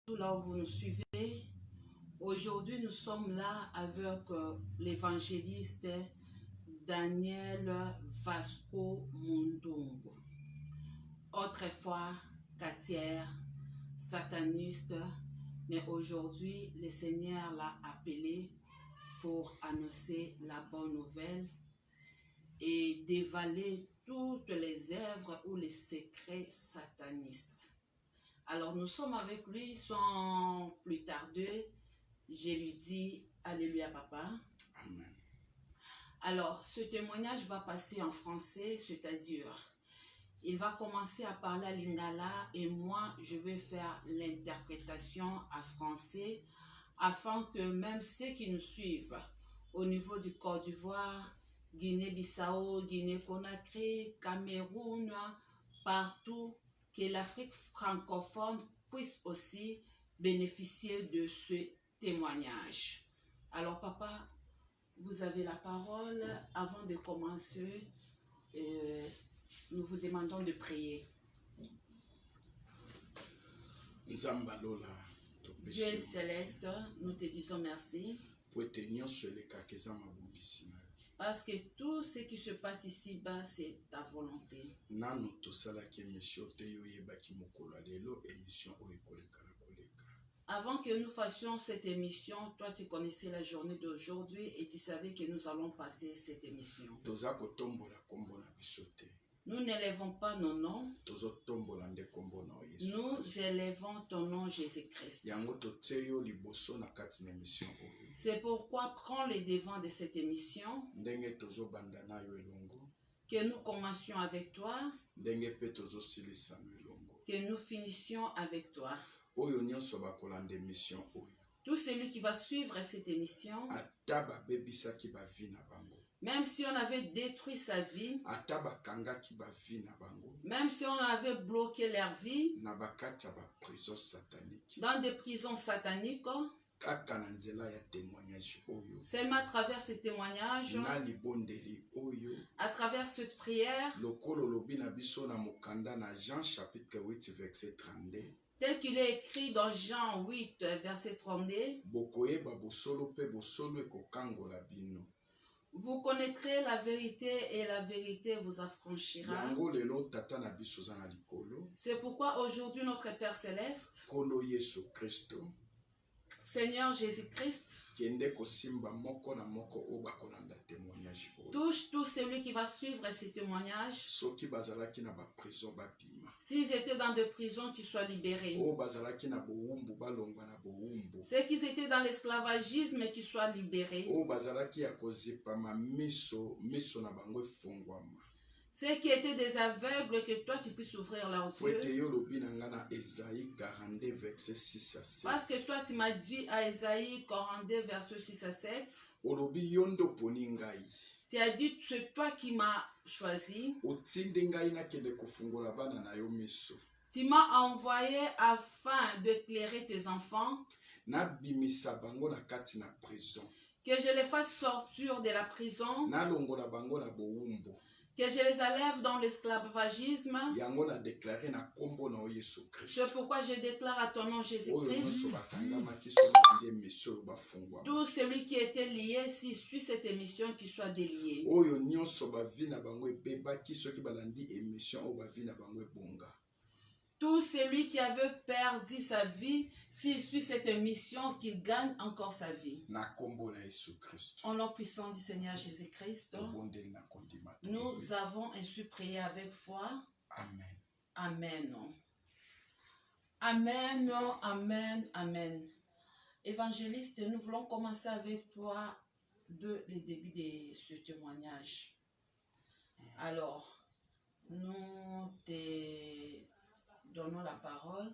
Là où vous nous suivez, aujourd'hui nous sommes là avec l'évangéliste Daniel Vasco Mundungu, autrefois quartière sataniste, mais aujourd'hui le Seigneur l'a appelé pour annoncer la bonne nouvelle et dévaler toutes les œuvres ou les secrets satanistes. Alors nous sommes avec lui sans plus tarder. Je lui dis Alléluia papa. Amen. Alors ce témoignage va passer en français, c'est-à-dire il va commencer à parler à lingala et moi je vais faire l'interprétation en français afin que même ceux qui nous suivent au niveau du Côte d'Ivoire, Guinée-Bissau, Guinée-Conakry, Cameroun, partout, que l'Afrique francophone puisse aussi bénéficier de ce témoignage. Alors papa, vous avez la parole. Avant de commencer, nous vous demandons de prier. Dieu céleste, nous te disons merci. Parce que tout ce qui se passe ici-bas, c'est ta volonté. Avant que nous fassions cette émission, toi tu connaissais la journée d'aujourd'hui et tu savais que nous allons passer cette émission. Nous n'élèvons pas nos noms. Nous élèvons ton nom Jésus-Christ. C'est pourquoi prends les devants de cette émission. Que nous commencions avec toi. Que nous finissions avec toi. Tout celui qui va suivre cette émission, même si on avait détruit sa vie, même si on avait bloqué leur vie dans des prisons sataniques, seulement à travers ce témoignage, à travers cette prière, tel qu'il est écrit dans Jean 8, verset 32, vous connaîtrez la vérité et la vérité vous affranchira. C'est pourquoi aujourd'hui notre Père Céleste, Seigneur Jésus-Christ, touche tout celui qui va suivre ce témoignage. S'ils étaient dans des prisons, qu'ils soient libérés. Ceux qui étaient dans l'esclavagisme, qu'ils soient libérés. Ceux qui étaient des aveugles, que toi tu puisses ouvrir leurs yeux. Parce que toi tu m'as dit à Ésaïe 42, verset 6 à 7. Tu as dit, c'est toi qui m'as choisi. Tu m'as envoyé afin d'éclairer tes enfants. Que je les fasse sortir de la prison. Que je les enlève dans l'esclavagisme. C'est pourquoi je déclare à ton nom Jésus-Christ. Tout celui qui était lié, s'il suit cette émission, qu'il soit délié. Tout celui qui avait perdu sa vie, s'il suit cette émission, qu'il gagne encore sa vie. Au nom puissant du Seigneur Jésus-Christ, nous avons ainsi prié avec foi. Amen. Amen. Amen, amen, amen. Évangéliste, nous voulons commencer avec toi le début de ce témoignage. Alors, nous te donnons la parole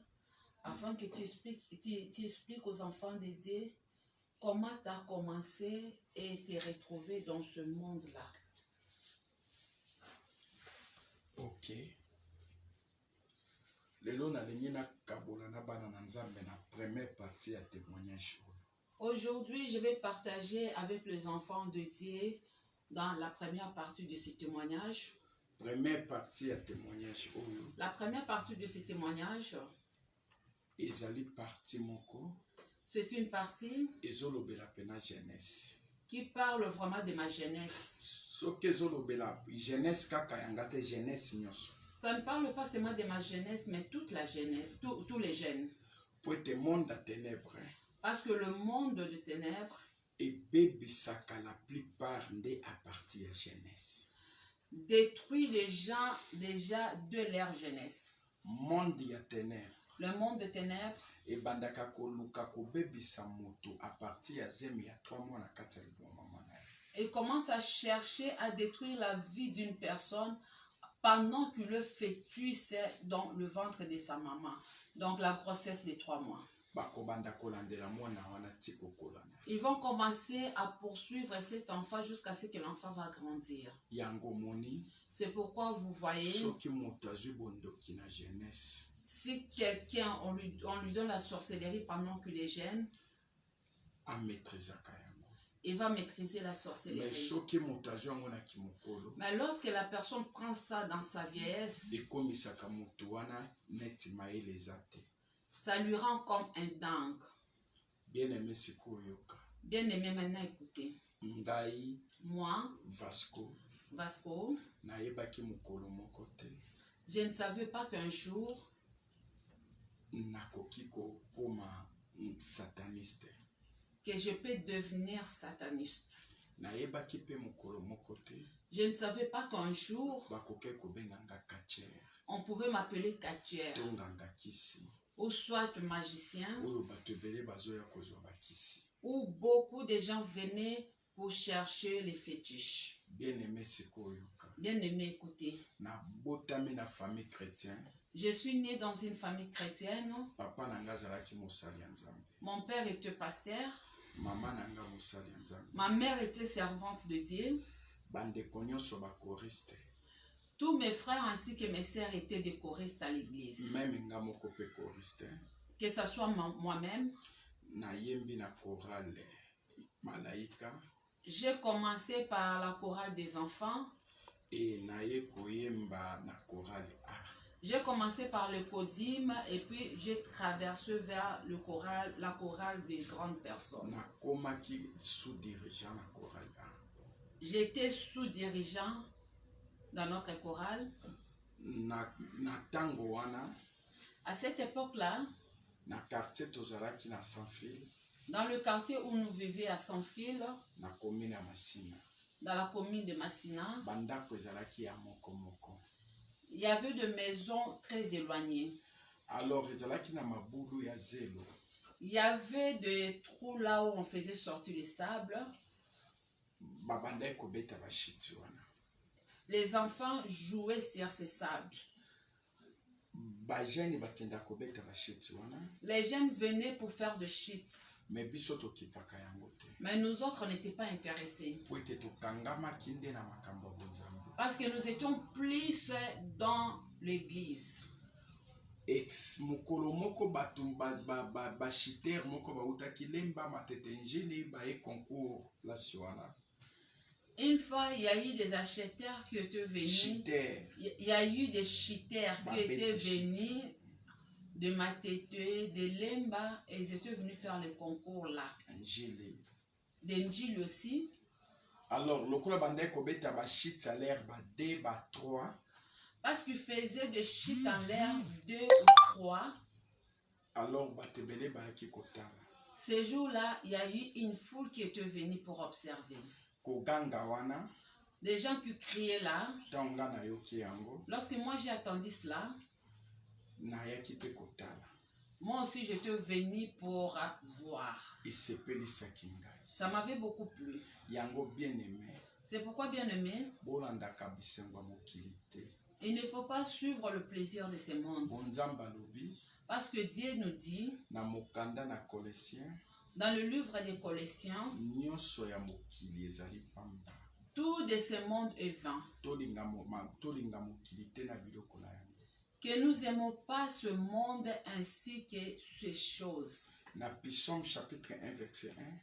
afin que tu expliques aux enfants de Dieu comment tu as commencé et t'es retrouvé dans ce monde-là. Ok. Aujourd'hui, je vais partager avec les enfants de Dieu dans la première partie de ce témoignage. Première partie à témoignage. La première partie de ce témoignage, ezali parti moko C'est une partie ezolobela pena jeunesse. qui parle vraiment de ma jeunesse. Soki ezolobela jeunesse kaka yanga te jeunesse nyonso. Ça ne parle pas seulement de ma jeunesse, mais toute la jeunesse, tous les jeunes. Po ete monde à ténèbres. Parce que le monde de ténèbres ebebisaka la plupart nde à partir ya jeunesse. Détruit les gens déjà de leur jeunesse. Monde ya ténèbres. Le monde de ténèbres ebandaka koluka kobebisa moto à partir ya zemi ya 3 mois na kati ya liboma na ye. Il commence à chercher à détruire la vie d'une personne pendant que le fœtus est dans le ventre de sa maman. Donc la grossesse de 3 mois. Ils vont commencer à poursuivre cet enfant jusqu'à ce que l'enfant va grandir. C'est pourquoi vous voyez, si quelqu'un, on lui donne la sorcellerie pendant qu'il est jeune, il va maîtriser la sorcellerie. Mais lorsque la personne prend ça dans sa vieillesse, ça lui rend comme un dingue. Bien-aimé, Bien-aimé, maintenant écoutez. Moi, Vasco, je ne savais pas qu'un jour, que je peux devenir sataniste. Je ne savais pas qu'un jour, on pouvait m'appeler catcheur, ou soit magicien, où beaucoup de gens venaient pour chercher les fétiches. Bien-aimé, écoutez. Je suis né dans une famille chrétienne. Mon père était pasteur. Ma mère était servante de Dieu. Tous mes frères ainsi que mes sœurs étaient des choristes à l'église. Que ce soit moi-même. J'ai commencé par la chorale des enfants. J'ai commencé par le codim et puis j'ai traversé vers la chorale des grandes personnes. J'étais sous-dirigeant dans notre chorale. À cette époque-là, dans le quartier où nous vivions à Sans-Fil, dans la commune de Massina, il y avait des maisons très éloignées. Alors, il y avait des trous là où on faisait sortir le sable. Les enfants jouaient sur ces sables. Les jeunes venaient pour faire de shit. Mais nous autres, on n'était pas intéressés. Parce que nous étions plus dans l'église. Une fois, il y a eu des acheteurs qui étaient venus. Il y a eu des chiteurs qui étaient venus de Matete, de Lemba, et ils étaient venus faire le concours là. D'Engil aussi. Alors, le cours bandé kobeta ba shit à l'air ba 2 ba 3. Parce qu'ils faisaient de shit en l'air 2 ou 3. Alors, ba tebele ba ki kotala. Ce jour-là, il y a eu une foule qui était venue pour observer. Koganga wana. Des gens qui criaient là. Tanga na yoki yango. Lorsque moi j'ai attendu cela, na yaki pe kotala. Moi aussi j'étais venu pour voir. Et c'est pelisa kingai. Ça m'avait beaucoup plu. Yango bien-aimé. C'est pourquoi bien-aimé, il ne faut pas suivre le plaisir de ce monde. Parce que Dieu nous dit, dans le livre des Colossiens, tout de ce monde est vain. Que nous n'aimons pas ce monde ainsi que ces choses. Psaume chapitre 1 verset 1.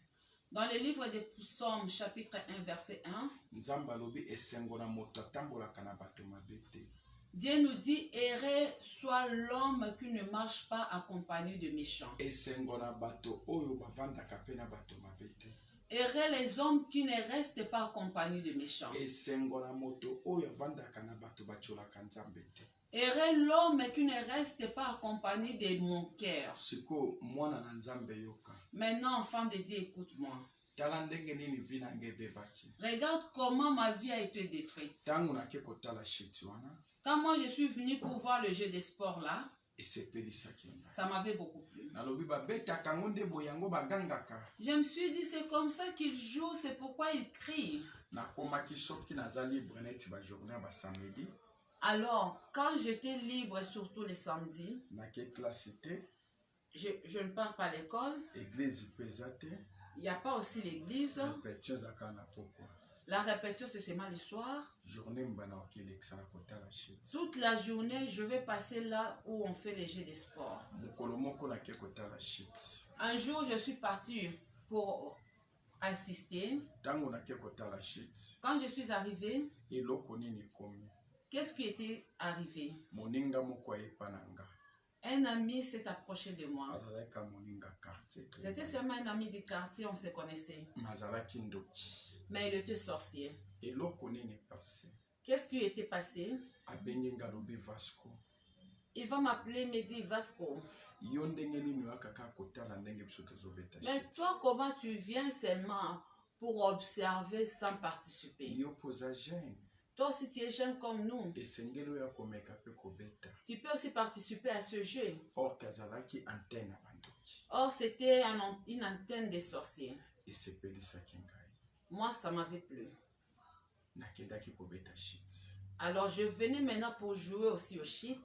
Dans le livre des Psaumes, chapitre 1, verset 1, Dieu nous dit, errez soit l'homme qui ne marche pas accompagné de méchants. Errez les hommes qui ne restent pas accompagnés de méchants. Errez l'homme qui ne reste pas accompagné de mon cœur. Maintenant, enfant de Dieu, écoute-moi. Regarde comment ma vie a été détruite. Quand moi je suis venu pour voir le jeu des sports là, ça m'avait beaucoup plu. Je me suis dit, c'est comme ça qu'il joue, c'est pourquoi il crie. Alors, quand j'étais libre, surtout les samedis, je ne pars pas à l'école. Il n'y a pas aussi l'église. La répétition, c'est seulement le soir. Toute la journée, je vais passer là où on fait les jeux de sport. Un jour, je suis partie pour assister. Quand je suis arrivée, qu'est-ce qui était arrivé? Un ami s'est approché de moi. C'était seulement un ami du quartier, on se connaissait. Mais il était sorcier. Qu'est-ce qui était passé? Il va m'appeler, me dire Vasco. Mais toi, comment tu viens seulement pour observer sans participer? Toi aussi, tu es jeune comme nous. Tu peux aussi participer à ce jeu. Or, c'était une antenne des sorciers. Moi, ça m'avait plu. Alors, je venais maintenant pour jouer aussi au shit.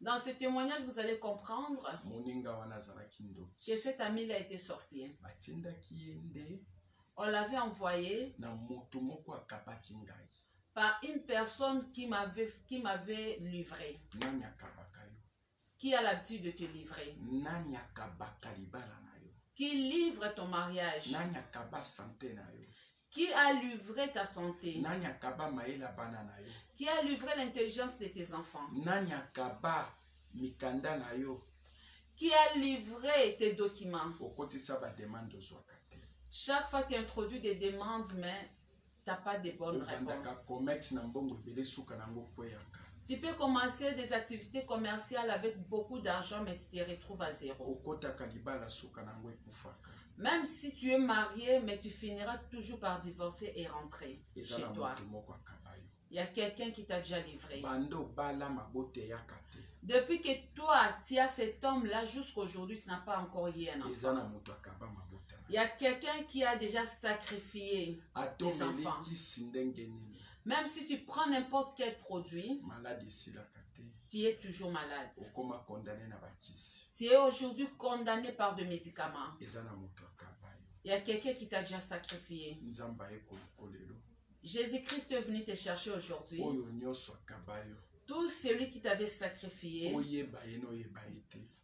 Dans ce témoignage, vous allez comprendre que cet ami-là était sorcier. On l'avait envoyé par une personne qui m'avait livré. Qui a l'habitude de te livrer. Qui livre ton mariage. Qui a livré ta santé. Qui a livré l'intelligence de tes enfants. Qui a livré tes documents. Chaque fois tu introduis des demandes, mais tu n'as pas de bonnes réponses. Tu peux commencer des activités commerciales avec beaucoup d'argent, mais tu te retrouves à zéro. Même si tu es marié, mais tu finiras toujours par divorcer et rentrer chez toi. Il y a quelqu'un qui t'a déjà livré. Depuis que toi, tu as cet homme-là, jusqu'aujourd'hui, tu n'as pas encore eu un enfant. Il y a quelqu'un qui a déjà sacrifié des enfants. Même si tu prends n'importe quel produit, tu es toujours malade. Tu es aujourd'hui condamné par des médicaments. Il y a quelqu'un qui t'a déjà sacrifié. Jésus-Christ est venu te chercher aujourd'hui. Tout celui qui t'avait sacrifié,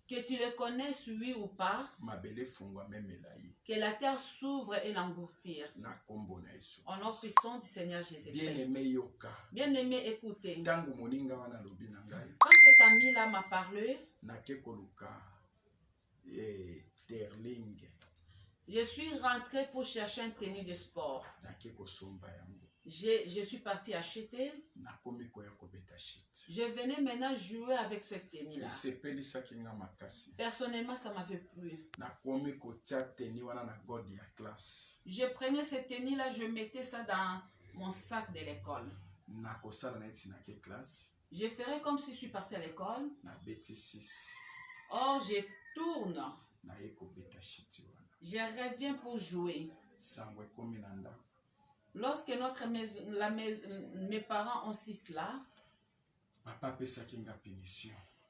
que tu le connaisses, oui ou pas, que la terre s'ouvre et l'engloutir. Au nom puissant du Seigneur Jésus-Christ. Bien-aimé, écoutez. Quand cet ami-là m'a parlé, je suis rentré pour chercher un tenue de sport. Je suis parti acheter. Je venais maintenant jouer avec ce tenue-là. Personnellement, ça m'avait plu. Je prenais ce tenue-là, je mettais ça dans mon sac de l'école. Je ferais comme si je suis parti à l'école. Or, je tourne. Je reviens pour jouer. Lorsque mes parents ont su cela,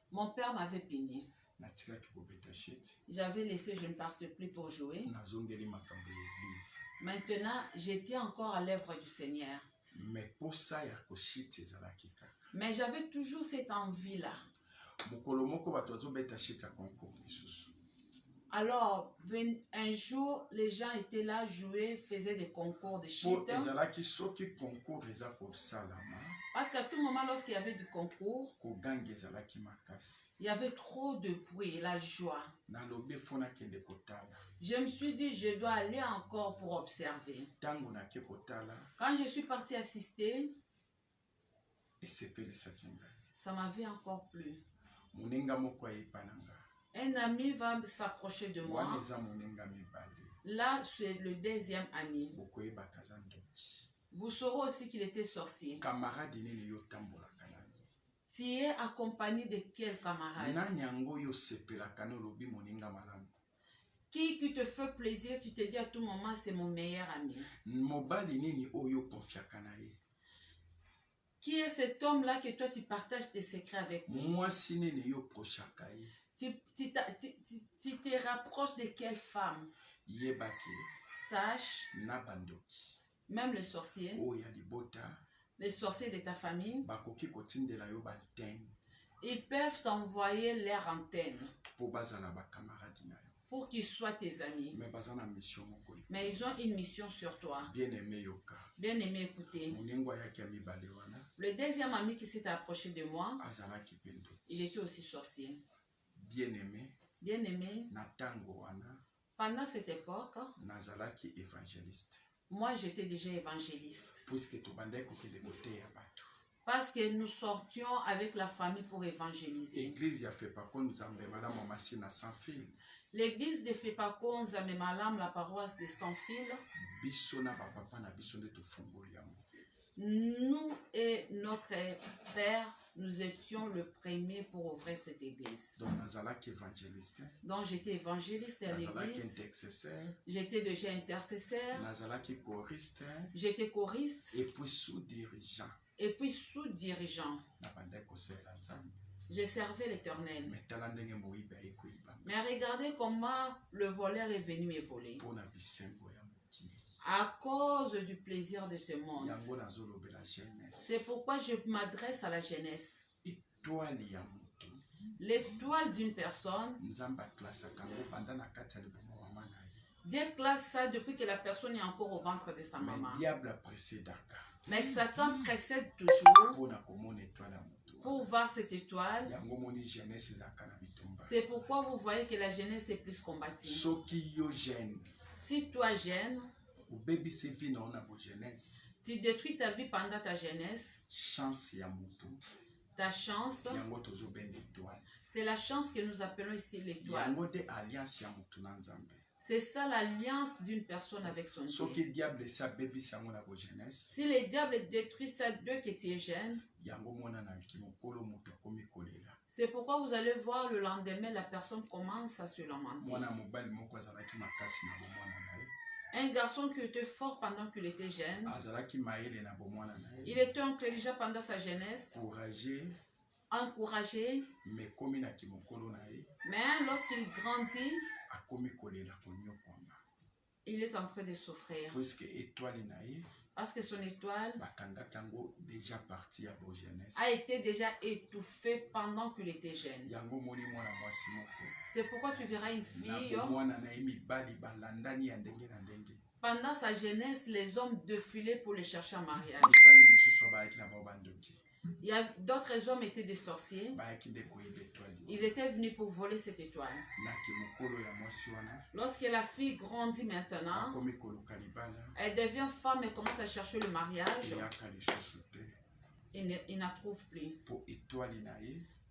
mon père m'avait puni. J'avais laissé, je ne parte plus pour jouer. Maintenant, j'étais encore à l'œuvre du Seigneur. Mais j'avais toujours cette envie-là. Alors, un jour, les gens étaient là, jouaient, faisaient des concours de shit. Parce qu'à tout moment, lorsqu'il y avait du concours, il y avait trop de bruit et la joie. Je me suis dit, je dois aller encore pour observer. Quand je suis partie assister, ça m'avait encore plu. Un ami va s'approcher de moi. Là, c'est le deuxième ami. Vous saurez aussi qu'il était sorcier. Tu es accompagné de quel camarade? Qui te fait plaisir, tu te dis à tout moment, c'est mon meilleur ami. Qui est cet homme-là que toi tu partages tes secrets avec lui? Tu te rapproches de quelle femme? Sache, même les sorciers, les sorciers de ta famille, ils peuvent t'envoyer leur antenne pour qu'ils soient tes amis. Mais ils ont une mission sur toi. Bien-aimé, écoutez. Le deuxième ami qui s'est approché de moi, il était aussi sorcier. Bien-aimé, pendant cette époque, moi j'étais déjà évangéliste. Parce que nous sortions avec la famille pour évangéliser. L'église de Fepako Nzamemalam, la paroisse de Sans-Fil, nous et notre père, nous étions le premier pour ouvrir cette église. Donc j'étais évangéliste à l'église. J'étais déjà intercesseur. J'étais choriste. Et puis sous-dirigeant. J'ai servi l'Éternel. Mais regardez comment le voleur est venu me voler. À cause du plaisir de ce monde. C'est pourquoi je m'adresse à la jeunesse. L'étoile d'une personne, Dieu classe ça depuis que la personne est encore au ventre de sa maman. Mais Satan précède toujours pour voir cette étoile. C'est pourquoi vous voyez que la jeunesse est plus combative. Si toi jeune, tu détruis ta vie pendant ta jeunesse, ta chance, c'est la chance que nous appelons ici l'étoile. C'est ça l'alliance d'une personne avec son Dieu. Si le diable détruit ça d'eux que tu es jeune, c'est pourquoi vous allez voir le lendemain, la personne commence à se lamenter. Un garçon qui était fort pendant qu'il était jeune, il était intelligent pendant sa jeunesse, encouragé, mais lorsqu'il grandit, il est en train de souffrir. Parce que son étoile a été déjà étouffée pendant qu'il était jeune. C'est pourquoi tu verras une fille. Pendant sa jeunesse, les hommes défilaient pour le chercher en mariage. Il y a d'autres hommes étaient des sorciers. Ils étaient venus pour voler cette étoile. Lorsque la fille grandit maintenant, elle devient femme et commence à chercher le mariage. Il n'en trouve plus.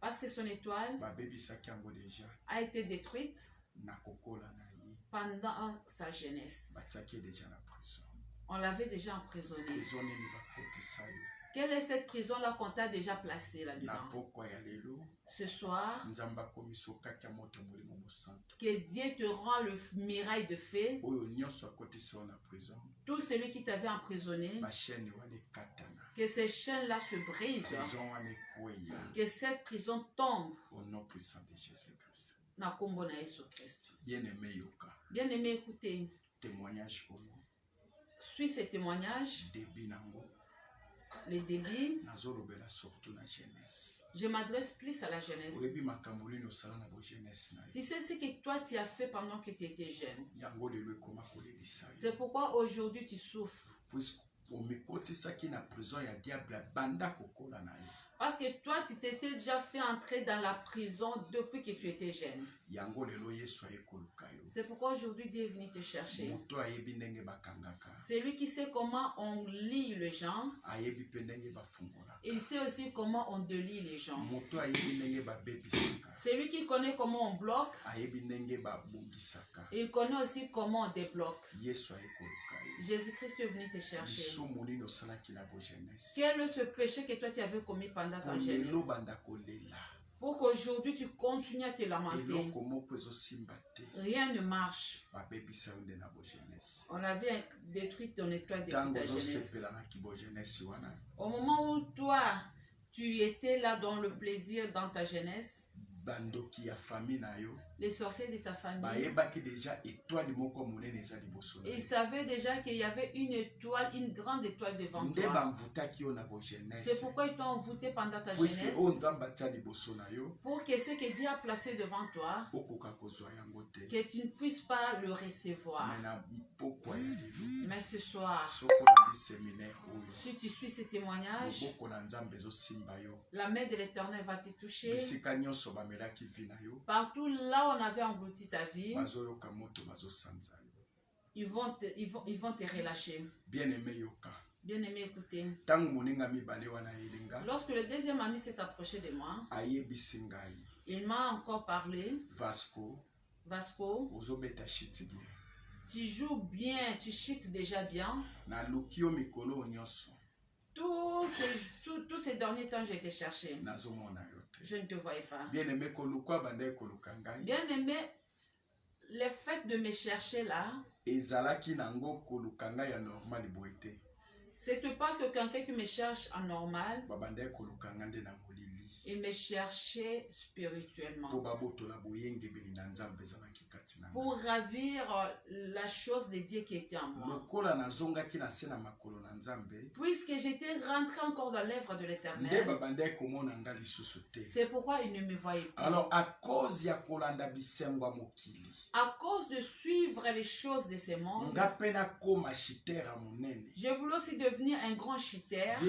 Parce que son étoile a été détruite pendant sa jeunesse. On l'avait déjà emprisonné. Quelle est cette prison-là qu'on t'a déjà placée là-dedans? Ce soir, que Dieu te rend le mirail de fée. Tout celui qui t'avait emprisonné, que ces chaînes-là se brisent. Que cette prison tombe. Au nom puissant de Jésus-Christ. Bien-aimé, écoutez. Témoignage. Suis ces témoignages. les délits. nazolobela surtout na jeunesse. Je m'adresse plus à la jeunesse. Oyebi makambo nini osala na bo jeunesse na yo. Tu sais ce que toi tu as fait pendant que tu étais jeune. Yango lelo ekoma kolelisa yo. C'est pourquoi aujourd'hui tu souffres. Puisque omikotisaki na prison ya diable banda kokola na yo. Parce que toi, tu t'étais déjà fait entrer dans la prison depuis que tu étais jeune. C'est pourquoi aujourd'hui Dieu est venu te chercher. C'est lui qui sait comment on lit les gens. Il sait aussi comment on délie les gens. C'est lui qui connaît comment on bloque. Il connaît aussi comment on débloque. Jésus-Christ est venu te chercher. Quel est ce péché que toi tu avais commis pendant ta jeunesse? Pour qu'aujourd'hui tu continues à te lamenter. Rien ne marche. On avait détruit ton étoile de ta jeunesse. Au moment où toi tu étais là dans le plaisir dans ta jeunesse, les sorciers de ta famille, ils savaient déjà qu'il y avait une étoile, une grande étoile devant toi. C'est pourquoi ils t'ont envoûté pendant ta jeunesse, pour que ce que Dieu a placé devant toi, que tu ne puisses pas le recevoir. Mais ce soir, si tu suis ce témoignage, la main de l'Éternel va te toucher. Partout là où on avait englouti ta vie, ils vont te relâcher. Bien-aimé, écoutez. Lorsque le deuxième ami s'est approché de moi, il m'a encore parlé. Vasco, tu joues bien, tu cheats déjà bien. Tous ces derniers temps, j'ai été chercher. Je ne te voyais pas. Bien-aimé, le fait de me chercher là, c'est pas que quelqu'un qui me cherche en normal, il me cherchait spirituellement. Pour ravir la chose de Dieu qui était en moi. Puisque j'étais rentré encore dans l'œuvre de l'Éternel, c'est pourquoi il ne me voyait pas. Alors, à cause de suivre les choses de ce monde, je voulais aussi devenir un grand chiteur.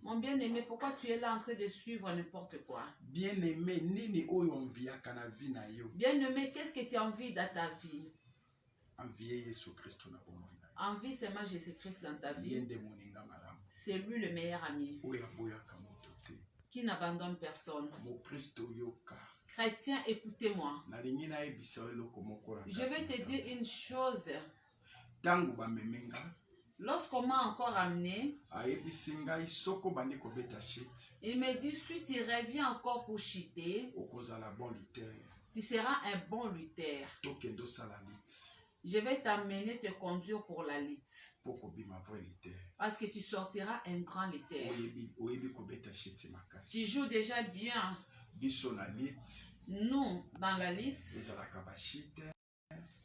Mon bien-aimé, pourquoi tu es là en train de suivre n'importe quoi? Bien-aimé, qu'est-ce que tu as envie dans ta vie? Envie seulement Jésus-Christ dans ta vie. C'est lui le meilleur ami qui n'abandonne personne. Chrétien, écoutez-moi. Je vais te dire une chose. Lorsqu'on m'a encore amené, il me dit, si tu reviens encore pour cheater, tu seras un bon lutteur. Je vais t'amener te conduire pour la lutte. Parce que tu sortiras un grand lutteur. Tu joues déjà bien. Nous, dans la lutte,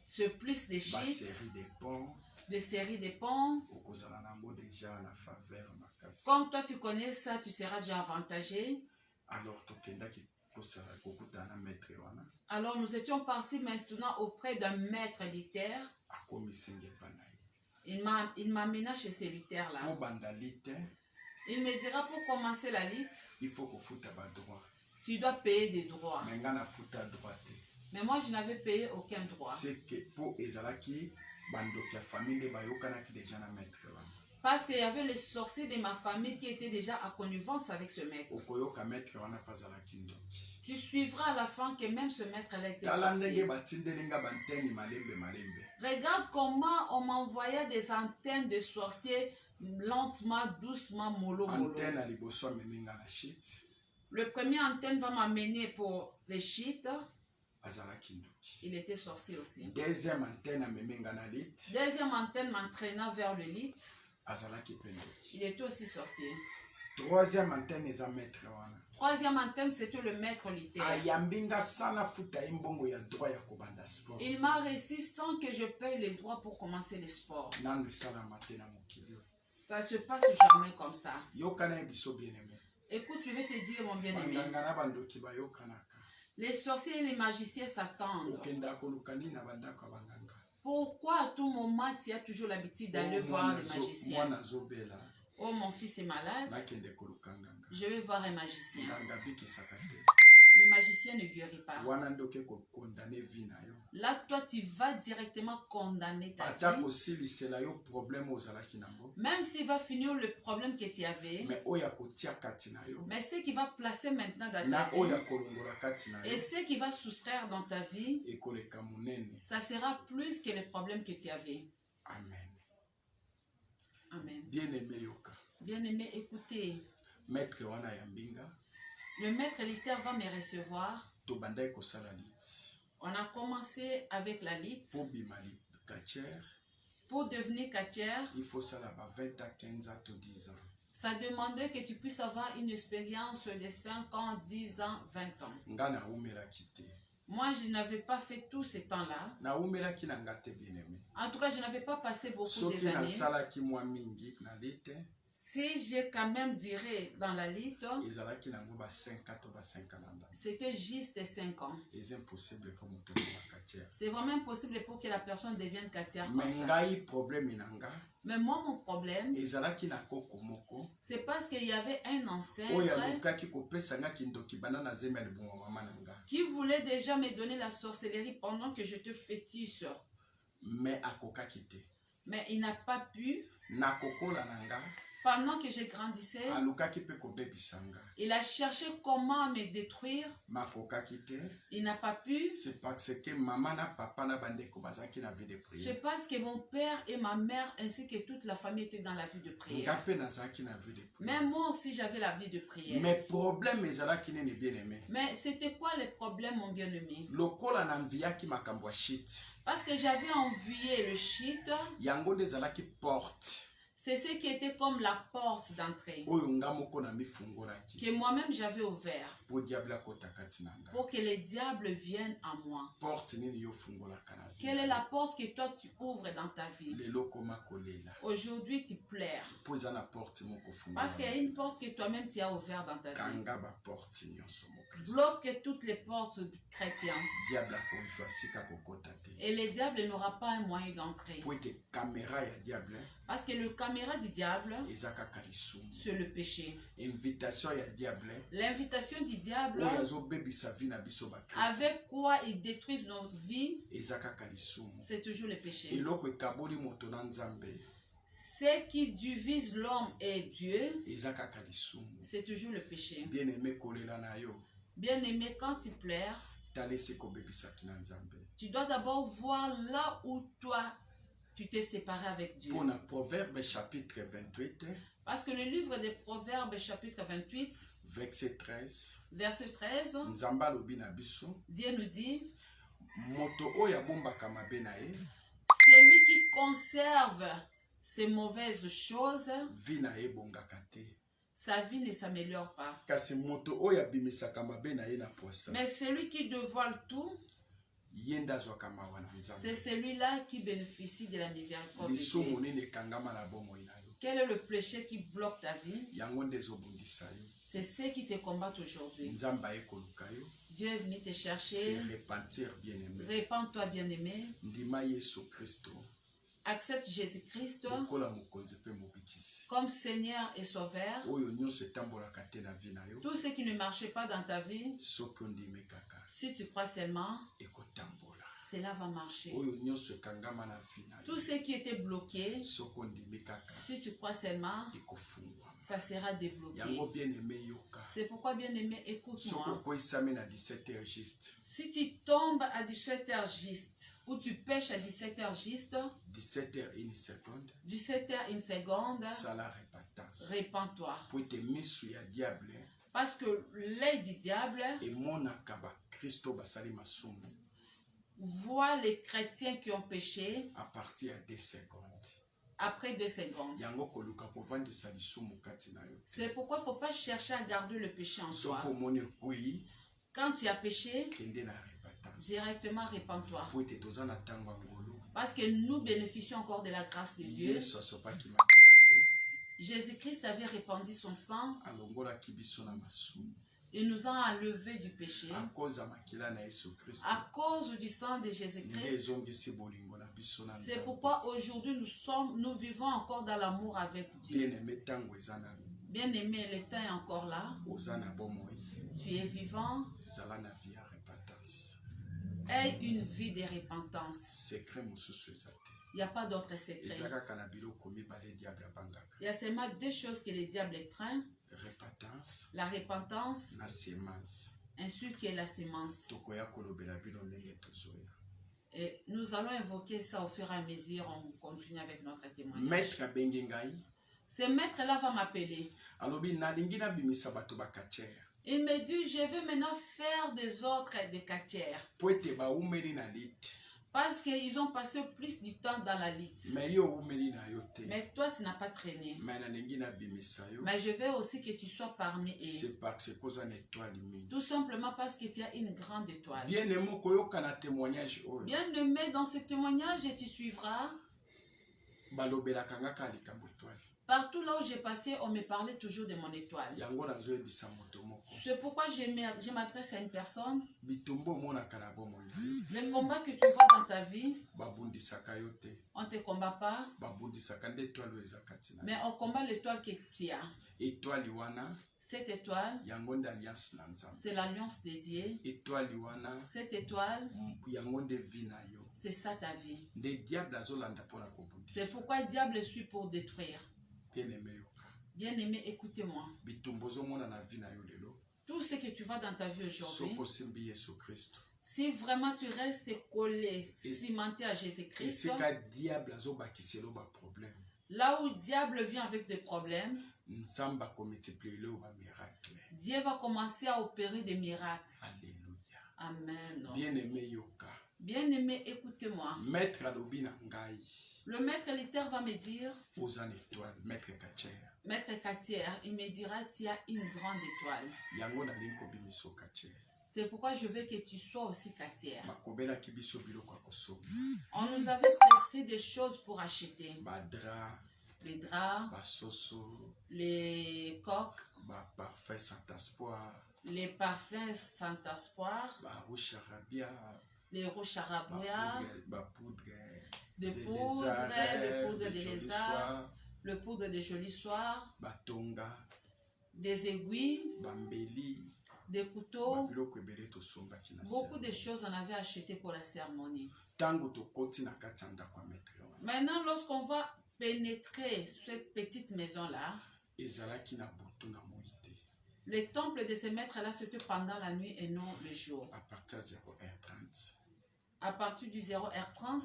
ce plus de cheats, de séries de ponts. Comme toi tu connais ça, tu seras déjà avantagé. Alors nous étions partis maintenant auprès d'un maître lutteur. Il m'amena chez ces lutteurs-là. Il me dira, pour commencer la lutte, tu dois payer des droits. Mais moi, je n'avais payé aucun droit. Parce qu'il y avait les sorciers de ma famille qui étaient déjà à connivence avec ce maître. Tu suivras à la fin que même ce maître-là était sorcier. Regarde comment on m'envoyait des antennes de sorciers lentement, doucement, mollo, mollo. Le premier antenne va m'amener pour les cheats. Il était sorcier aussi. Deuxième antenne m'entraînant vers le lit. Il était aussi sorcier. Troisième antenne, c'était le maître lutteur. Il m'a réussi sans que je paye les droits pour commencer le sport. Ça se passe jamais comme ça. Yokana biso bien-aimé. Écoute, je vais te dire, mon bien-aimé. Banganga bandoki ba yokanaka. Les sorciers et les magiciens s'attendent. Okenda kolukani na bandako banganga. Pourquoi à tout moment tu as toujours l'habitude d'aller voir les magiciens? Mwana zobela. Oh, mon fils est malade. Nakende kolukanganga. Je vais voir un magicien. Nganga biki sakate. Le magicien ne guérit pas. Wana ndoke ko condamner vie na yo. Là, toi, tu vas directement condamner ta Atako vie. sili sela yo problème ozalaki nango. Même s'il va finir le problème que tu avais. Mais oya kotia kati na yo. Mais ce qui va placer maintenant dans Na ta oya vie. kolongola kati na yo. Et ce qui va soustraire dans ta vie. Ekoleka munene. Ça sera plus que le problème que tu avais. Amen. Amen. Bien-aimé yoka. Bien-aimé, écoutez. Maître wana yambinga. Le maître littéraire va me recevoir. To bandai ko sala lit. On a commencé avec la lit. Pour bimali katière. Pour devenir katière. Il faut ça là-bas 20 à 15 ans, 10 ans. Ça demandait que tu puisses avoir une expérience de 5 ans, 10 ans, 20 ans. Ngana umela kite. Moi, je n'avais pas fait tout ce temps-là. Na umela ki nangate bien-aimé. En tout cas, je n'avais pas passé beaucoup Soki des na années. sala ki mwa mingi na lite. Si j'ai quand même duré dans la lutte, Ezalaki nango ba 5 ans to ba 5 ans. c'était juste 5 ans. C'est impossible comme on te dit la katière. C'est vraiment impossible pour que la personne devienne katière comme Mais ça. ngai problème inanga. Mais moi, mon problème, Ezalaki na koko moko. c'est parce qu'il y avait un ancêtre Oya lukaki kopesa nga kindoki banana zema libongo mama nanga. qui voulait déjà me donner la sorcellerie pendant que je te fétiche. Mais akoka kite. Mais il n'a pas pu. Na kokola nanga. Pendant que je grandissais, Alukaki pe kobebisanga. il a cherché comment me détruire. Makoka kite. Il n'a pas pu. C'est parce que maman na papa na bandeko bazaki na vie de C'est prière. parce que mon père et ma mère ainsi que toute la famille étaient dans la vie de prière. Ngape nazaki na vie de prière. Même moi aussi j'avais la vie de prière. Mais problème ezalaki nene bien aimé. Mais c'était quoi le problème, mon bien-aimé? Lokola na mviaki makambo ya shit. Parce que j'avais envié le shit. Yango nde ezalaki porte. C'est ce qui était comme la porte d'entrée. Oyo nga moko na mifungolaki. Que moi-même j'avais ouvert. Po diable akota kati na nga. Pour que les diables viennent à moi. Porte nini yo fungolaka na vie. Quelle est la porte que toi tu ouvres dans ta vie? Lelo koma kolela. Aujourd'hui tu pleures. Po eza na porte moko fungola. Parce qu'il y a une porte que toi-même tu as ouverte dans ta vie. Kanga ba porte nyonso mo Christ. Bloque toutes les portes chrétiennes. Diable akozwa sika kokota te. Et le diable n'aura pas un moyen d'entrer. Po ete caméra ya diable. Parce que le caméra du diable, Eza kaka lisumu. c'est le péché. Invitation ya diable. L'invitation du diable, Oyo azobebisa vie na biso ba Christ. avec quoi il détruit notre vie, Eza kaka lisumu. c'est toujours le péché. Eloko ekaboli moto na nzambe. Ce qui divise l'homme et Dieu, Eza kaka lisumu. c'est toujours le péché. Bien aimé kolela na yo. Bien aimé, quand tu pleures, Talesi kobebisaki na nzambe. tu dois d'abord voir là où toi, tu t'es séparé avec Dieu. Pour na Proverbe chapitre 28, Parce que le livre des Proverbes, chapitre 28, verset 13, verset 13, Nzambe alobi na biso, Dieu nous dit, moto oyo abombaka mabe na ye, celui qui conserve ces mauvaises choses, vie na ye ebongaka te. sa vie ne s'améliore pas. Kasi moto oyo abimisaka mabe na ye na posa, Mais celui qui dévoile tout, ye nde azwaka mawa na c'est Nzambe. celui-là qui bénéficie de la miséricorde de Lisumu Dieu. nini ekangama na bomoi na yo. Quel est le péché qui bloque ta vie? Yango nde ezobundisa yo. C'est ce qui te combat aujourd'hui. Nzambe aye koluka yo. Dieu est venu te Se chercher. repentir bien aimé. Répands-toi, bien-aimé. Ndima Yesu Kristo. Accepte Jésus-Christ Lokola mokonzi pe mobikisi. comme Seigneur et Sauveur. Oyo nyonso etambolaka te na vie na yo. Tout ce qui ne marche pas dans ta vie, Soki ondimi kaka si tu crois seulement, ekotambola. cela va marcher. Oyo nyonso ekangama na vie na Tout yo. ce qui était bloqué, Soki ondimi kaka si tu crois seulement, ekofungwama. ça sera débloqué. Yango bien aimé yoka. C'est pourquoi, bien-aimé, Soki écoute-moi. okoisami na 17h juste. Si tu tombes à 17h juste, ou tu pêches à 17h juste, 17h une seconde. 17h une seconde, Sala repentance. répands-toi. Po ete misu ya diable Parce que l'œil du diable emonaka bakristo basali masumu voit les chrétiens qui ont péché à partir ya 2 secondes. après 2 secondes. Yango koluka kovandisa lisumu kati na yo. C'est pourquoi il ne faut pas chercher à garder le péché en Soki soi. omoni ekwei Quand tu as péché, kende na repentance. directement répands-toi. Po ete toza na ntango ya ngolu. Parce que nous bénéficions encore de la grâce de Dieu. Yesu asopaki makila na ye. Jésus-Christ avait répandu son sang. alongolaki biso na masumu. Il nous a enlevés du péché. À cause ya makila na Yesu Kristo. À cause du sang de Jésus-Christ. ezongisi bolingo na biso na C'est Nzambe. pourquoi aujourd'hui nous vivons encore dans l'amour avec Dieu. Bien-aimé tango eza nanu. Bien-aimé, le temps est encore là. Oza na bomoi. Tu es vivant. Zala na vie ya repentance. Aie une vie de repentance. Secret mosusu eza te. Il n'y a pas d'autre secret. Ezaka na biloko mibale diable abangaka. Il y a seulement deux choses que le diable craint. Repentance. La repentance. La sémence. Ainsi que la sémence. Tokoya kolobela bino ndenge tozoya. Et nous allons invoquer ça au fur et à mesure. On continue avec notre témoignage. Maître bengengai. Ce maître-là va m'appeler. Alobi nalingi na bimisa bato bakatiere. Il me dit, je vais maintenant faire des autres de quartières. Po ete baumeli na liti. Parce qu'ils ont passé plus du temps dans la lite. Mais yo umeli na yo te. Mais toi, tu n'as pas traîné. Mais nalingi na bimisa yo. Mais je veux aussi que tu sois parmi eux. C'est parce que za étoile mingi. Tout simplement parce que tu as une grande étoile. Bien-aimé koyoka na témoignage oyo. Bien-aimé, dans ce témoignage, tu suivras. Balobelaka ngaka likambo étoile. Partout là où j'ai passé, on me parlait toujours de mon étoile. Yango nazoyebisa moto moko. C'est pourquoi je m'adresse à une personne. Bitumbo monaka na bomoi. Le combat que tu vois dans ta vie, babundisaka yo te. on ne te combat pas. Babundisaka nde étoile oyo eza kati na. Mais on combat l'étoile que tu as. Étoile wana. Cette étoile, yango nde alliance na Nzambe. c'est l'alliance de Dieu. Étoile wana. Cette étoile, yango nde vie na yo. c'est ça ta vie. Nde diable azolanda mpona kobundisa. C'est pourquoi le diable suit pour détruire. Bien-aimé yoka. Bien-aimé, écoutez-moi. Bitumbo ozomona na vie na yo lelo. Tout ce que tu vois dans ta vie aujourd'hui, soko osimbi Yesu Kristo. si vraiment tu restes collé, cimenté à Jésus-Christ, esika diable azobakiselo baproblème. Là où le diable vient avec des problèmes, Nzambe akomultiplier ba miracle. Dieu va commencer à opérer des miracles. Alléluia. Amen. Bien-aimé yoka. Bien-aimé, écoutez-moi. Maître alobi na ngai. Le maître littéraire va me dire, Oza étoile, maître Katière. maître Katière, il me dira, tu as une grande étoile. Yango na linko bimiso Katière. C'est pourquoi je veux que tu sois aussi Katière. Makobela kibiso biloko akoso. On nous avait prescrit des choses pour acheter. Badra. Les draps, basoso, les coques, parfum sans espoir, les parfums sans espoir, rouge arabia, les rouges arabia, poudre de poudre de lézard, le poudre de joli soir, batonga, des aiguilles, bambeli, des couteaux, beaucoup de choses on avait acheté pour la cérémonie. Maintenant, lorsqu'on va pénétrer cette petite maison-là, le temple de ces maîtres-là se fait pendant la nuit et non le jour. À partir de 0h30. À partir du 0h30,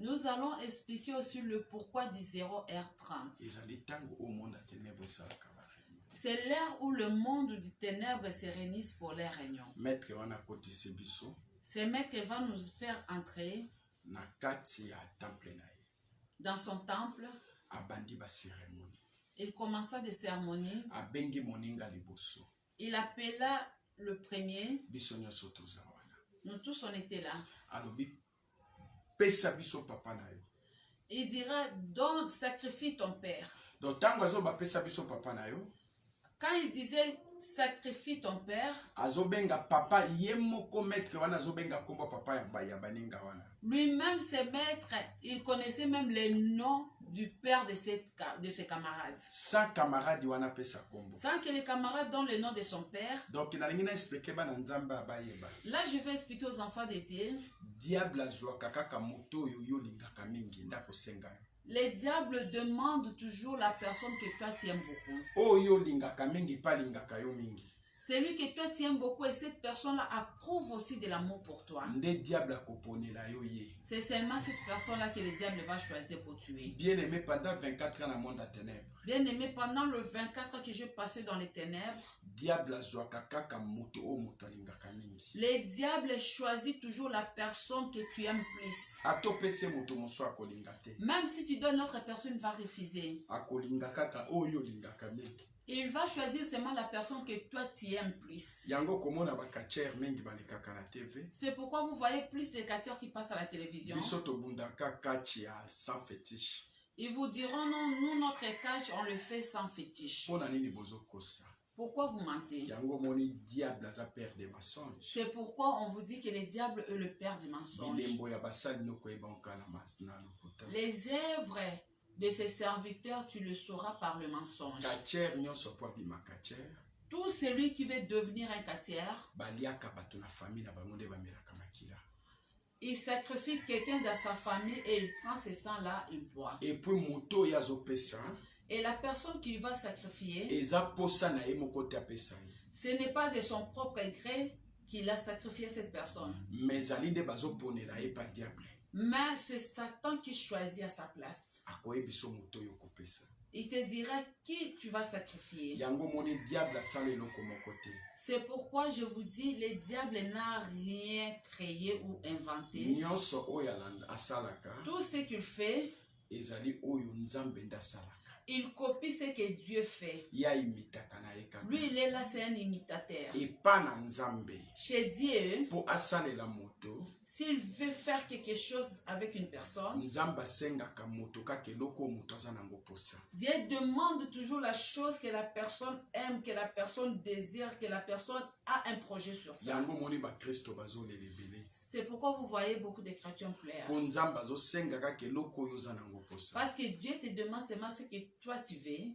nous allons expliquer aussi le pourquoi du 0h30. C'est l'heure où le monde du ténèbre se réunit pour les réunions. Ce maître va nous faire entrer dans son temple. Il commença des cérémonies. Il appela le premier. Nous tous on était là. Il dira, donc sacrifie ton père. Quand il disait sacrifie ton père, lui-même ses maîtres, il connaissait même les noms du père de ses camarades. Sans que les camarades donnent le nom de son père. Donc, là, je vais expliquer aux enfants de Dieu. Les diables demandent toujours la personne que toi tu aimes beaucoup. Celui que toi tu aimes beaucoup et cette personne-là approuve aussi de l'amour pour toi. C'est seulement cette personne-là que le diable va choisir pour tuer. Bien-aimé, pendant 24 ans dans le monde des ténèbres. Bien-aimé, pendant le 24 ans que j'ai passé dans les ténèbres, le diable choisit toujours la personne que tu aimes plus. Même si tu donnes l'autre personne, il va refuser. Il va choisir seulement la personne que toi tu aimes plus. C'est pourquoi vous voyez plus de catcheurs qui passent à la télévision. Ils vous diront non, nous notre catch on le fait sans fétiche. Pourquoi vous mentez? C'est pourquoi on vous dit que le diable est le père du mensonge. Les œuvres de ses serviteurs, tu le sauras par le mensonge. Tout celui qui veut devenir un quatière, il sacrifie quelqu'un dans sa famille et il prend ce sang-là, il boit. Et la personne qu'il va sacrifier, ce n'est pas de son propre gré qu'il a sacrifié cette personne. Mais c'est Satan qui choisit à sa place. Il te dira qui tu vas sacrifier. C'est pourquoi je vous dis, le diable n'a rien créé ou inventé. Tout ce qu'il fait, il copie ce que Dieu fait. Lui, il est là, c'est un imitateur. Chez Dieu, s'il veut faire quelque chose avec une personne, Dieu demande toujours la chose que la personne aime, que la personne désire, que la personne a un projet sur ça. C'est pourquoi vous voyez beaucoup de chrétiens pleurer. Parce que Dieu te demande seulement ce que toi tu veux.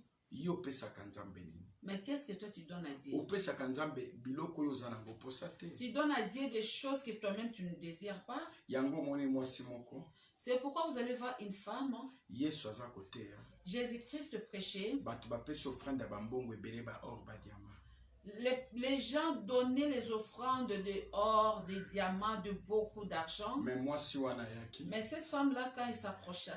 Mais qu'est-ce que toi tu donnes à Dieu? Tu donnes à Dieu des choses que toi-même tu ne désires pas. C'est pourquoi vous allez voir une femme. Jésus-Christ prêchait. Les gens donnaient les offrandes de or, de diamants, de beaucoup d'argent. Mais cette femme-là, quand elle s'approchait,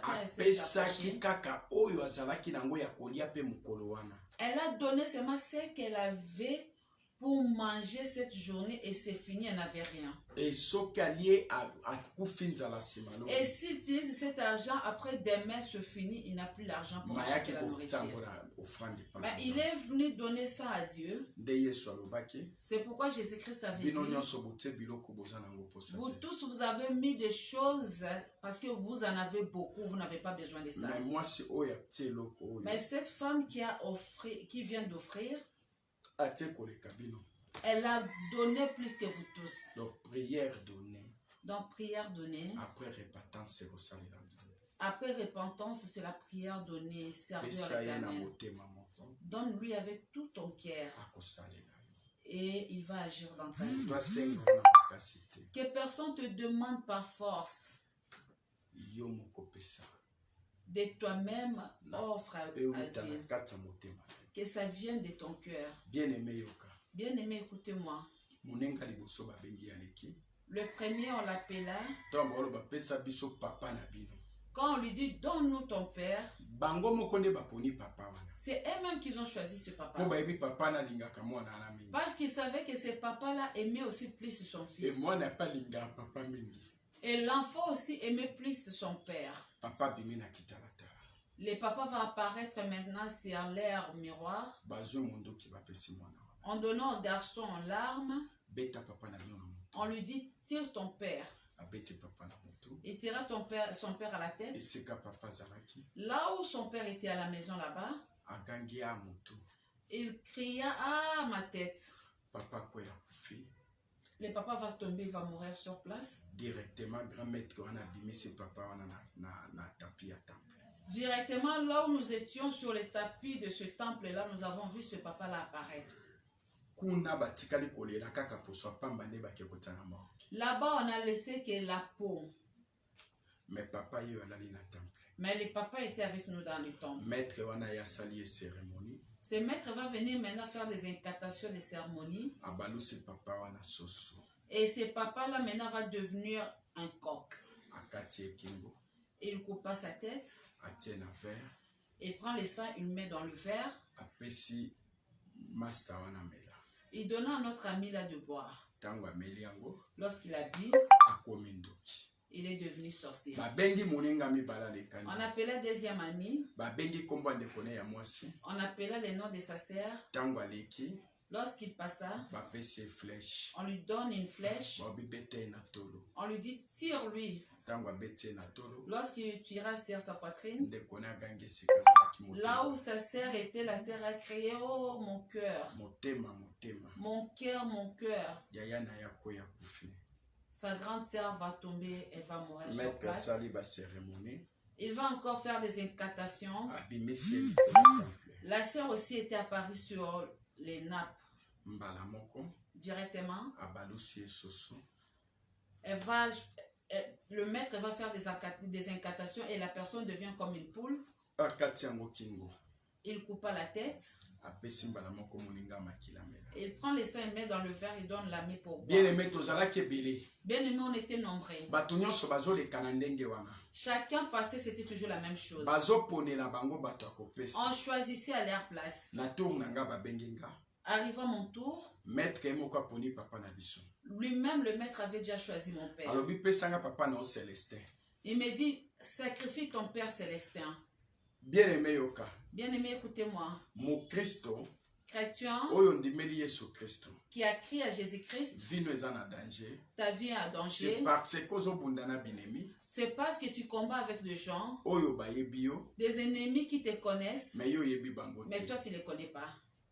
elle a donné seulement ce qu'elle avait pour manger cette journée et c'est fini, elle n'avait rien. Et s'il utilise cet argent, après demain se finit, il n'a plus l'argent pour acheter la nourriture. Mais il est venu donner ça à Dieu. C'est pourquoi Jésus-Christ avait dit, vous tous vous avez mis des choses parce que vous en avez beaucoup, vous n'avez pas besoin de ça. Mais cette femme qui vient d'offrir, elle a donné plus que vous tous. Donc prière donnée. Après repentance, c'est la prière donnée. Servir à l'Éternel. Donne-lui avec tout ton cœur. Et il va agir dans ta vie. Que personne te demande par force. De toi-même, offre à Dieu. Que ça vienne de ton cœur. Bien-aimé, écoutez-moi. Le premier, on l'appela. Quand on lui dit, donne-nous ton père, c'est eux-mêmes qui ont choisi ce papa. Parce qu'ils savaient que ce papa-là aimait aussi plus son fils. Et l'enfant aussi aimait plus son père. Le papa va apparaître maintenant sur l'air miroir. En donnant au garçon en larmes, on lui dit, tire ton père. Il tira son père à la tête. Là où son père était à la maison là-bas, il cria, ah ma tête. Le papa va tomber, il va mourir sur place. Directement, grand-maître, on a abîmé ce papa na tapis à temple. Directement là où nous étions sur le tapis de ce temple-là, nous avons vu ce papa-là apparaître. Là-bas, on a laissé que la peau. Mais le papa était avec nous dans le temple. Ce maître va venir maintenant faire des incantations, des cérémonies. Et ce papa-là maintenant va devenir un coq. Il coupa sa tête. Il prend le sang, il met dans le verre. Il donna à notre ami là de boire. Lorsqu'il a bu, il est devenu sorcier. On appela deuxième ami. On appela le nom de sa sœur. Lorsqu'il passa, bapesi flèche on lui donne une flèche. babibete na tolo On lui dit, tire-lui. ntango abeti na tolo Lorsqu'il tira sur sa poitrine, ndeko na gangi esika azalaki là où sa sœur était, la sœur a crié, oh mon cœur, motema mon cœur. yaya na ya koya kufi Sa grande sœur va tomber, elle va mourir sur maître place. asali bacérémonie Il va encore faire des incantations. abimisi ye likolo ya temple La sœur aussi était apparue sur les nappes mbala moko directement. abalusi ye soso Le maître va faire des incantations et la personne devient comme une poule. akati yango kingo Il coupa la tête. apesi mbala moko moninga makila mela Il prend les seins et met dans le verre et donne la main pour boire. bien aimé tozalaki ebele Bien aimé, on était nombreux. bato nyonso bazoleka na ndenge wana Chacun passait, c'était toujours la même chose. bazoponela bango bato akopesa On choisissait à leur place. na tour na nga babengi nga Arrivé à mon tour, maître ye moko aponi papa na biso lui-même, le maître avait déjà choisi mon père. alobi pesanga papa na o Célestin Il me dit, sacrifie ton père Célestin. bien aimé yoka Bien aimé, écoutez-moi. mokristo Chrétien oyo ndimeli yesu kristo qui a crié à Jésus-Christ, vino eza na danger ta vie est en danger. c'est parce que ozobunda na binemi C'est parce que tu combats avec des gens, oyo bayebi yo des ennemis qui te connaissent, mais yo oyebi bango mais te toi tu ne les connais pas.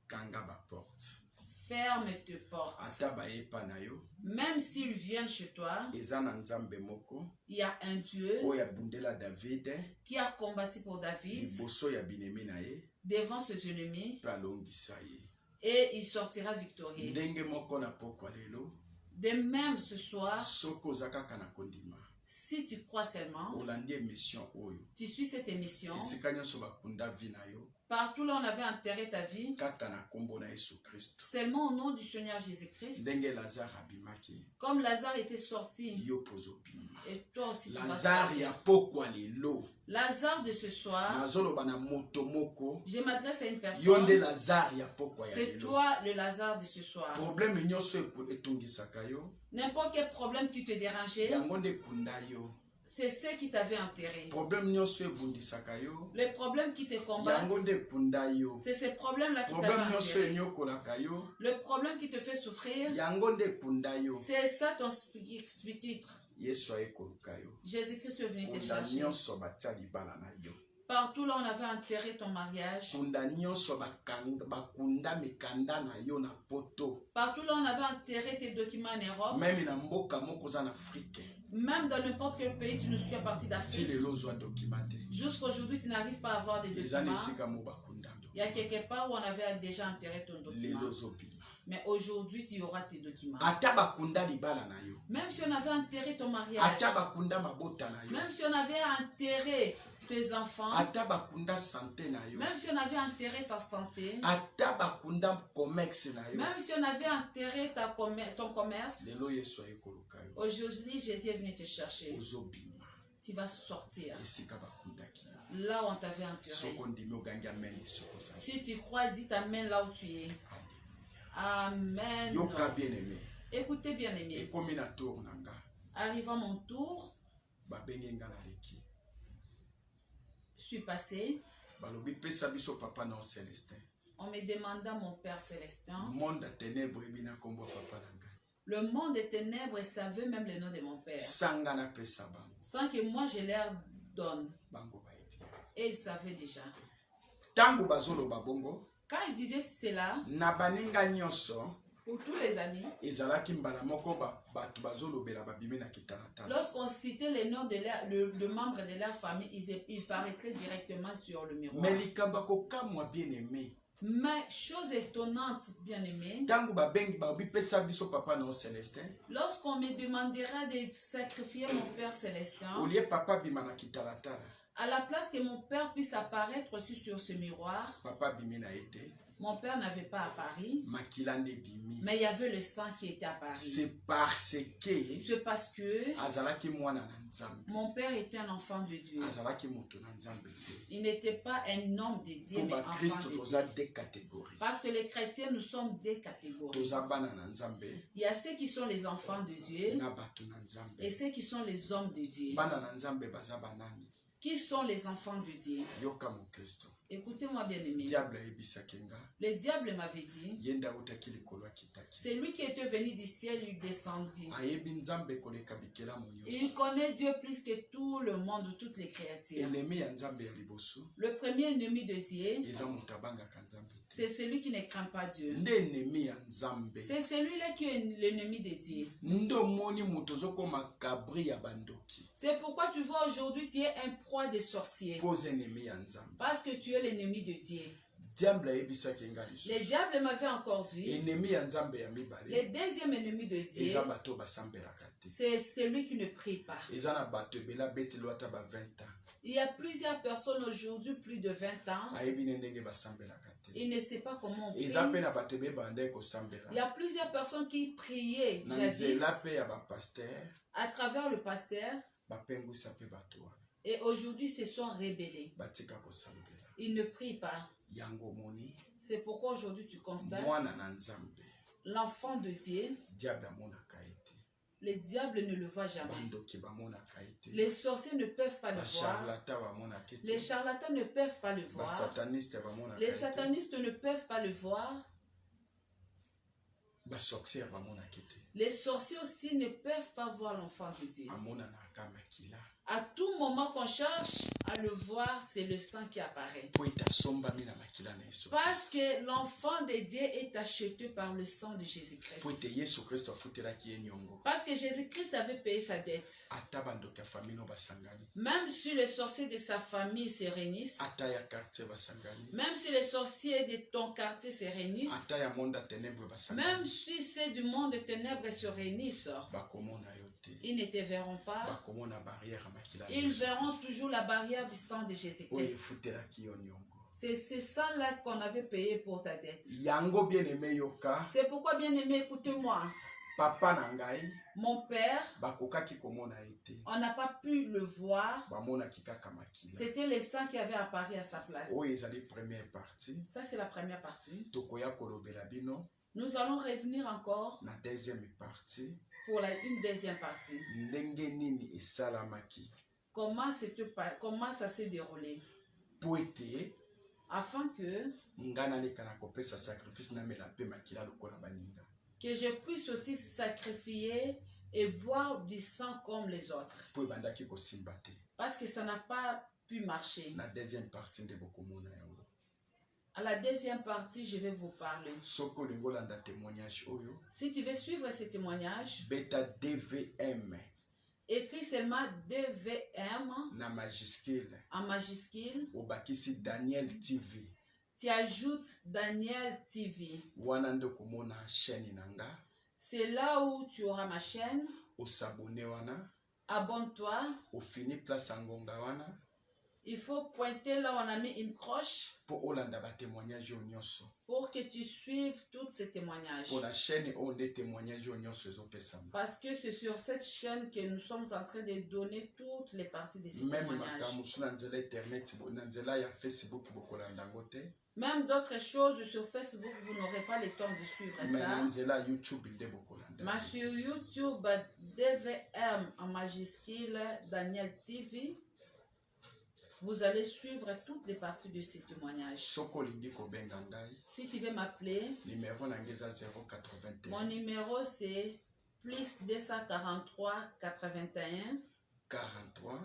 kanga baporte Ferme tes portes. ata bayepa na yo Même s'ils viennent chez toi, eza na nzambe moko il y a un Dieu oyo abundela david qui a combattu pour David liboso ya binemi na ye devant ses ennemis mpe alongisa ye et il sortira victorieux. ndenge moko na pokwa lelo De même ce soir, soki oza kaka na kondima si tu crois seulement, olandi émission oyo tu suis cette émission, esika nyonso bakunda vi na yo partout là on avait enterré ta vie, kaka na nkombo na yesu kristo seulement au nom du Seigneur Jésus-Christ, ndenge lazare abimaki comme Lazare était sorti, yo mpo ozobima et toi aussi tu vas lazare sortir. ya pokwa lelo Lazare de ce soir, nazoloba na moto moko je m'adresse à une yo personne, nde lazare ya pokwa ya c'est lelo toi le Lazare de ce soir. problème nyonso etungisaka yo N'importe quel problème qui te dérangeait, yango nde ekunda yo c'est ce qui t'avait enterré. problème nyonso ebundisaka yo Les problèmes qui te combattent, yango nde ekunda yo c'est ces problèmes-là qui problème t'avaient nyonso enterré. enyokolaka yo Le problème qui te fait souffrir, yango nde ekunda yo c'est ça ton spectre. yesu ayekoluka yo Jésus-Christ est venu te kunda chercher. nyonso batia libala na yo Partout là, on avait enterré ton mariage. kunda nyonso bakunda mikanda na yo na poto Partout là, on avait enterré tes documents en Europe. meme na mboka moko oza na afrike Même dans n'importe quel pays, tu ne suis parti ti d'Afrique. lelo ozwa dokima te Jusqu'aujourd'hui, tu n'arrives pas à avoir des eza na documents. esika mo bakunda Il y a quelque part où on avait déjà enterré ton document. lelo ozobima Mais aujourd'hui, tu auras tes documents. ata bakunda libala na yo Même si on avait enterré ton mariage, ata bakunda mabota na yo même si on avait enterré tes enfants, ata bakunda sante na yo même si on avait enterré ta santé, ata bakunda comexe na yo même si on avait enterré ton commerce, lelo yesu ayekoluka yo aujourd'hui, Jésus est venu te chercher. ozobima Tu vas sortir. esika bakundaki yo Là où on t'avait enterré. soko ondimi ogangi amen esoko ozali Si tu crois, dis ta main là où tu es. Amen. yoka bien aimé Écoutez bien aimé. ekomi na tour na nga Arrivant mon tour, babenge nga na leki je suis passé. balobi pesa biso papa na o Célestin On me demanda mon Père Célestin. monde ya ténèbre eyebi na nkombo ya papa na ngai Le monde des ténèbres savait même le nom de mon Père. sanga napesa bango Sans que moi je leur donne. bango bayebi yango. Et ils savaient déjà. ntango bazoloba bongo Quand il disait cela, na baninga nyonso pour tous les amis, ezalaki mbala moko bato bazolobela babimi na kitalatala lorsqu'on citait les noms de membres de leur famille, ils paraîtraient directement sur le miroir. mais likambo akokamwa bien aimé Mais chose étonnante, bien aimé, ntango babengi babipesa biso papa na o Célestin lorsqu'on me demandera de sacrifier mon Père Célestin, olie papa bima na kitalatala à la place que mon Père puisse apparaître aussi sur ce miroir, papa bimi na ye te mon Père n'avait pas apparu, makila nde bimi mais il y avait le sang qui était apparu. c'est parce que C'est parce que azalaki mwana na nzambe mon Père était un enfant de Dieu. azalaki moto na nzambe te Il n'était pas un homme de Dieu, mpo mais enfant bakristo de toza Dieu. de catégorie Parce que les chrétiens, nous sommes des catégories. toza bana na nzambe Il y a ceux qui sont les enfants de Dieu na bato na nzambe et ceux qui sont les hommes de Dieu. bana na nzambe baza banani Qui sont les enfants de Dieu? yoka mokristo Écoutez-moi bien aimé. Diable ebisa kenga. Le diable m'avait dit, Yenda utaki likolo kitaki. c'est lui qui était venu du ciel, il descendit. Ayebi nzambe koleka bikela monyoso. Il connaît Dieu plus que tout le monde, toutes les créatures. Ennemi ya nzambe ya liboso. Le premier ennemi de Dieu, Eza mutabanga ka nzambe. c'est celui qui ne craint pas Dieu. Nde ennemi ya nzambe. C'est celui-là qui est l'ennemi de Dieu. Ndo moni mutozo koma kabri ya bandoki. C'est pourquoi tu vois aujourd'hui tu es un proie des sorciers. Pose ennemi ya nzambe. Parce que tu es l'ennemi de Dieu. Diable ebisa kenga liso. Le diable m'avait encore dit, Ennemi ya nzambe ya mibale. le deuxième ennemi de Dieu, Eza bato basambelaka te. c'est celui qui ne prie pas. Eza na bato bela beti lwata ba 20 ans. Il y a plusieurs personnes aujourd'hui, plus de 20 ans, Ayebi ndenge basambelaka te. ils ne savent pas comment on prie. Eza pe na bato be bande ko sambela. Il y a plusieurs personnes qui priaient Na jadis nzela pe ya ba pasteur à travers le pasteur bapengwisa pe bato wana. et aujourd'hui se sont rebellés. Batika ko sambela. Ils ne prient pas. Yango moni. C'est pourquoi aujourd'hui tu constates Mwana na nzambe. l'enfant de Dieu, Diable amonaka ete. le diable ne le voit jamais. Bandoki bamonaka ete. Les sorciers ne peuvent pas le Ba voir. charlatan bamonaka ete. Les charlatans ne peuvent pas le Ba voir. sataniste bamonaka Les ete. satanistes ne peuvent pas le voir. Ba sorcière bamonaka ete. Les sorciers aussi ne peuvent pas voir l'enfant de Dieu. Amona na kamakila. À tout moment qu'on cherche à le voir, c'est le sang qui apparaît. Po etasombami na makila na Yesu. Parce que l'enfant de Dieu est acheté par le sang de Jésus-Christ. Po ete Yesu Kristo afutelaki ye nyongo. Parce que Jésus-Christ avait payé sa dette. Ata bandoki ya famille no basangani. Même si les sorciers de sa famille se réunissent, Ata ya quartier basangani. même si les sorciers de ton quartier se réunissent, Ata ya monde ya ténèbres basangani. même si ceux du monde des ténèbres se réunissent, Bakomona yo te. ils ne te verront pas. Bakomona barrière ya makila na Ils Yesu verront Kristo. toujours la barrière du sang de Oyo Jésus-Christ. efutelaki yo nyongo. C'est ce sang-là qu'on avait payé pour ta dette. Yango bien aimé yoka. C'est pourquoi, bien aimé, écoutez-moi. Papa na ngai. Mon père, Bakokaki komona ete. on n'a pas pu le voir. Bamonaki kaka makila. C'était le sang qui avait apparu à sa place. Oyo ezali première partie. Ça, c'est la première partie. Tokoya kolobela bino. Nous allons revenir encore Na deuxième partie. pour une deuxième partie. Ndenge nini esalamaki. Comment ça s'est déroulé? Po ete Afin que ngana leka na kopesa sacrifice na mela pe makila lokola baninga. je puisse aussi sacrifier et boire du sang comme les autres. Po ebandaki kosimba te. Parce que ça n'a pas pu marcher. Na deuxième partie nde bokomona yango. À la deuxième partie, je vais vous parler. Soko olingi olanda témoignage oyo. Si tu veux suivre ce témoignage, Beta DVM écris seulement DVM na majuscule. en majuscule. Obakisi Daniel TV. Tu ajoutes Daniel TV. Wana nde komona chaîne nanga. C'est là où tu auras ma chaîne. Osabone wana. Abonne-toi. Ofini place angonga wana. Il faut pointer là où on a mis une croche Po olanda ba témoignage yo nyonso. pour que tu suives tous ces témoignages. Pour la chaîne on des témoignages yo nyonso ezopesama. Parce que c'est sur cette chaîne que nous sommes en train de donner toutes les parties de ces Même témoignages. makamusu na nzela internet na nzela ya Facebook bokolanda ngo te. Même d'autres choses sur Facebook, vous n'aurez pas le temps de suivre Mais na ça. nzela YouTube nde bokolanda. Mais sur YouTube, DVM en majuscule, Daniel TV, vous allez suivre toutes les parties de ces témoignages. Soko lingi kobenga ngai. Si tu veux m'appeler, Numéro na ngeza 081. mon numéro c'est plus 243 81 43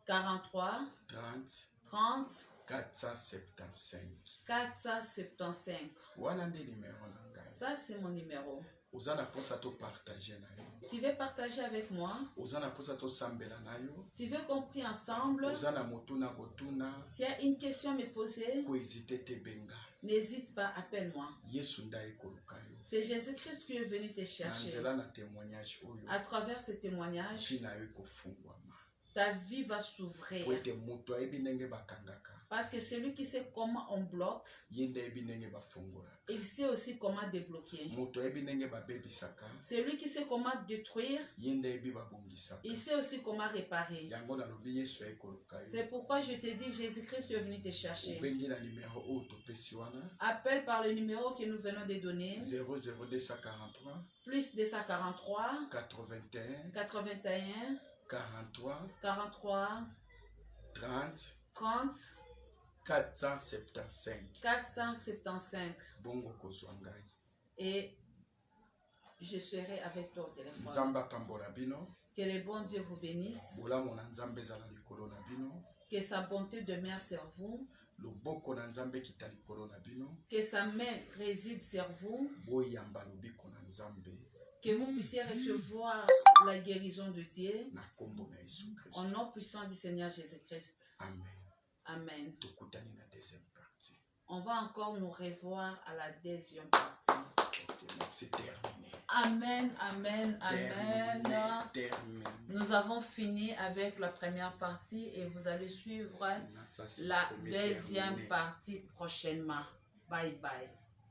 43 30 30 475. 475. Wana nde numéro na ngai. Ça, c'est mon numéro. Oza na posa to partager na yo. Tu veux partager avec moi? Oza na posa to sambela na yo. Tu veux qu'on prie ensemble? Oza na motuna kotuna. Tu as une question à me poser? Ko hésiter te benga. N'hésite pas, appelle-moi. Yesu ndai koluka yo. C'est Jésus-Christ qui est venu te Na chercher. nzela na témoignage oyo. À travers ce témoignage, Fina yo kofungwama. ta vie va s'ouvrir. Po ete moto ayebi ndenge bakangaka. Parce que celui qui sait comment on bloque, Ye nde ayebi ndenge bafungolaka. il sait aussi comment débloquer. Moto ayebi ndenge babebisaka. Celui qui sait comment détruire, Ye nde ayebi babongisaka. il sait aussi comment réparer. Yango nalobi Yesu aye koluka yo. C'est pourquoi je te dis, Jésus-Christ est venu te chercher. Obengi na numéro oyo topesi wana. Appelle par le numéro que nous venons de donner. 00243 Plus 243 81 81 43 43 30 30 475. 475. Bongo kozwa ngai. Et je serai avec toi au téléphone. Nzamba pambola bino. Que le bon Dieu vous bénisse. Bolamu na nzambe ezala likolo na bino. Que sa bonté demeure sur vous. Loboko na nzambe kita likolo na bino. Que sa main réside sur vous. Boyamba lobiko na nzambe. Que vous puissiez recevoir la guérison de Dieu. Na kombo na Yesu Christ. Au nom puissant du Seigneur Jésus-Christ. Amen. Amen. Tokutani na deuxième partie. On va encore nous revoir à la deuxième partie. Ok, c'est terminé. Amen, amen, amen. Terminé. Nous avons fini avec la première partie et vous allez suivre la deuxième partie prochainement. Bye bye.